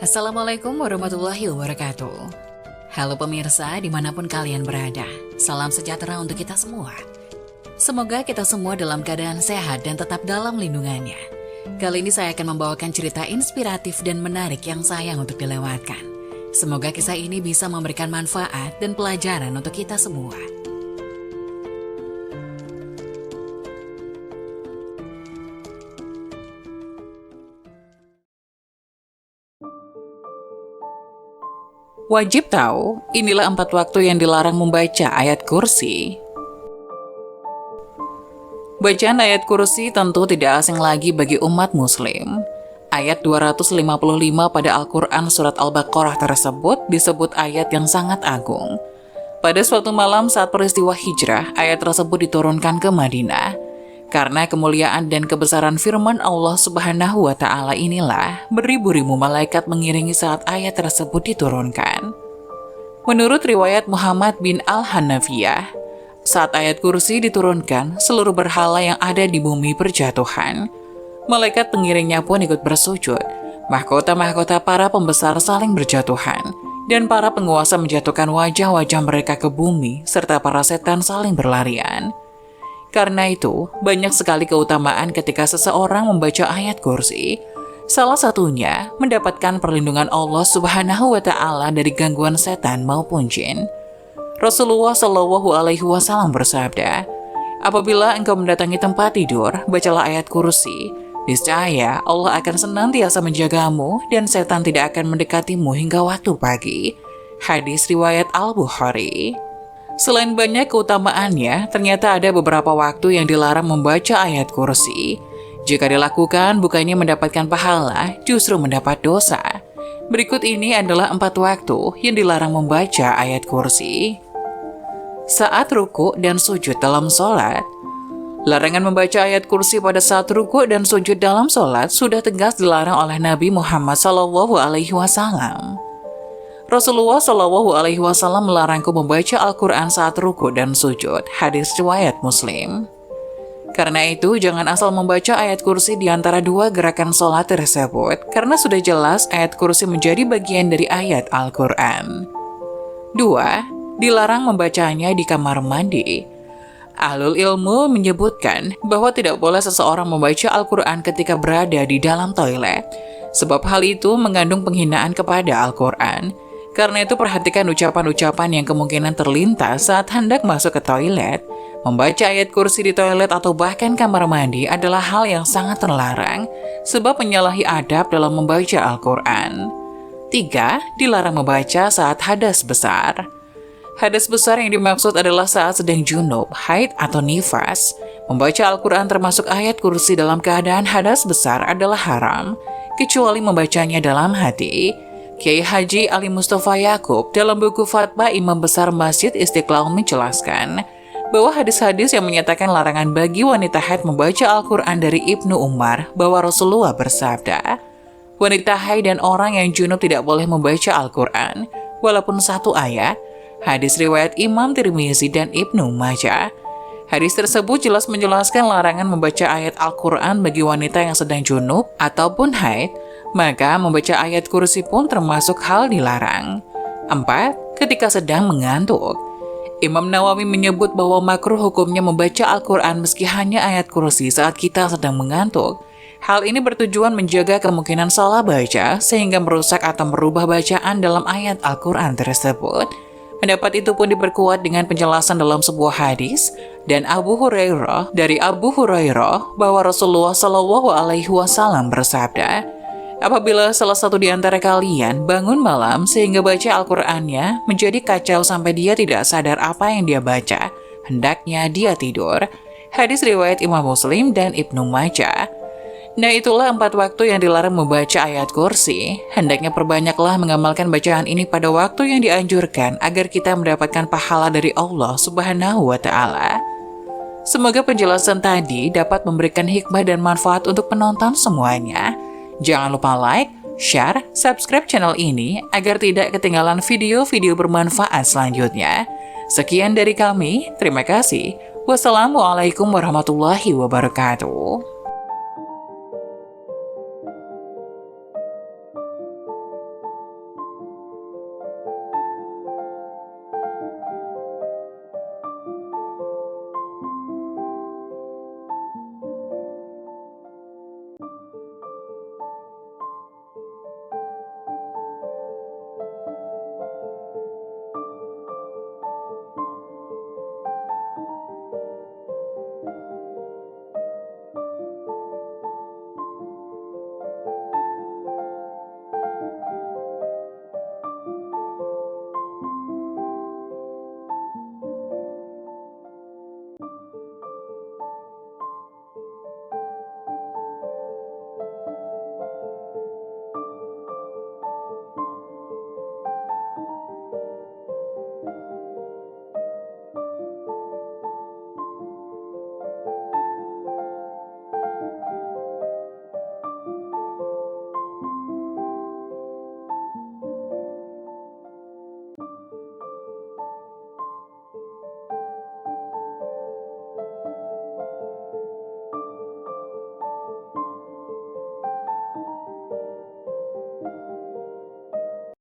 Assalamualaikum warahmatullahi wabarakatuh. Halo pemirsa dimanapun kalian berada, salam sejahtera untuk kita semua. Semoga kita semua dalam keadaan sehat dan tetap dalam lindungannya. Kali ini saya akan membawakan cerita inspiratif dan menarik yang sayang untuk dilewatkan. Semoga kisah ini bisa memberikan manfaat dan pelajaran untuk kita semua. Wajib tahu, inilah 4 waktu yang dilarang membaca ayat kursi. Bacaan ayat kursi tentu tidak asing lagi bagi umat muslim. Ayat 255 pada Al-Quran Surat Al-Baqarah tersebut disebut ayat yang sangat agung. Pada suatu malam saat peristiwa hijrah, ayat tersebut diturunkan ke Madinah. Karena kemuliaan dan kebesaran firman Allah Subhanahu wa Ta'ala inilah, beribu-ribu malaikat mengiringi saat ayat tersebut diturunkan. Menurut riwayat Muhammad bin Al-Hanafiyah, saat ayat kursi diturunkan, seluruh berhala yang ada di bumi berjatuhan. Malaikat pengiringnya pun ikut bersujud. Mahkota-mahkota para pembesar saling berjatuhan, dan para penguasa menjatuhkan wajah-wajah mereka ke bumi, serta para setan saling berlarian. Karena itu, banyak sekali keutamaan ketika seseorang membaca ayat kursi. Salah satunya, mendapatkan perlindungan Allah Subhanahu wa Ta'ala dari gangguan setan maupun jin. Rasulullah Shallallahu Alaihi Wasallam bersabda, apabila engkau mendatangi tempat tidur, bacalah ayat kursi. Niscaya Allah akan senantiasa menjagamu dan setan tidak akan mendekatimu hingga waktu pagi. Hadis riwayat Al-Bukhari. Selain banyak keutamaannya, ternyata ada beberapa waktu yang dilarang membaca ayat kursi. Jika dilakukan, bukannya mendapatkan pahala, justru mendapat dosa. Berikut ini adalah 4 waktu yang dilarang membaca ayat kursi. Saat ruku dan sujud dalam sholat. Larangan membaca ayat kursi pada saat ruku dan sujud dalam sholat sudah tegas dilarang oleh Nabi Muhammad SAW. Rasulullah Shallallahu Alaihi Wasallam melarangku membaca Al-Quran saat ruku dan sujud. Hadis riwayat Muslim. Karena itu, jangan asal membaca ayat kursi di antara 2 gerakan sholat tersebut, karena sudah jelas ayat kursi menjadi bagian dari ayat Al-Quran. 2. Dilarang membacanya di kamar mandi. Ahlul ilmu menyebutkan bahwa tidak boleh seseorang membaca Al-Quran ketika berada di dalam toilet, sebab hal itu mengandung penghinaan kepada Al-Quran. Karena itu perhatikan ucapan-ucapan yang kemungkinan terlintas saat hendak masuk ke toilet. Membaca ayat kursi di toilet atau bahkan kamar mandi adalah hal yang sangat terlarang, sebab menyalahi adab dalam membaca Al-Quran. 3. Dilarang membaca saat hadas besar. Hadas besar yang dimaksud adalah saat sedang junub, haid atau nifas. Membaca Al-Quran termasuk ayat kursi dalam keadaan hadas besar adalah haram, kecuali membacanya dalam hati. Kiai Haji Ali Mustafa Yakub dalam buku Fatwa Imam Besar Masjid Istiqlal menjelaskan bahwa hadis-hadis yang menyatakan larangan bagi wanita haid membaca Al-Quran dari Ibnu Umar, bahwa Rasulullah bersabda, wanita haid dan orang yang junub tidak boleh membaca Al-Quran, walaupun 1 ayat. Hadis riwayat Imam Tirmizi dan Ibnu Majah. Hadis tersebut jelas menjelaskan larangan membaca ayat Al-Quran bagi wanita yang sedang junub ataupun haid, maka membaca ayat kursi pun termasuk hal dilarang. 4. Ketika sedang mengantuk. Imam Nawawi menyebut bahwa makruh hukumnya membaca Al-Quran meski hanya ayat kursi saat kita sedang mengantuk. Hal ini bertujuan menjaga kemungkinan salah baca sehingga merusak atau merubah bacaan dalam ayat Al-Quran tersebut. Pendapat itu pun diperkuat dengan penjelasan dalam sebuah hadis dan Abu Hurairah bahwa Rasulullah Shallallahu Alaihi Wasallam bersabda, apabila salah satu di antara kalian bangun malam sehingga baca Al-Qur'annya menjadi kacau sampai dia tidak sadar apa yang dia baca, hendaknya dia tidur. Hadis riwayat Imam Muslim dan Ibnu Majah. Nah, itulah 4 waktu yang dilarang membaca ayat kursi. Hendaknya perbanyaklah mengamalkan bacaan ini pada waktu yang dianjurkan agar kita mendapatkan pahala dari Allah Subhanahu wa Ta'ala. Semoga penjelasan tadi dapat memberikan hikmah dan manfaat untuk penonton semuanya. Jangan lupa like, share, subscribe channel ini agar tidak ketinggalan video-video bermanfaat selanjutnya. Sekian dari kami, terima kasih. Wassalamualaikum warahmatullahi wabarakatuh.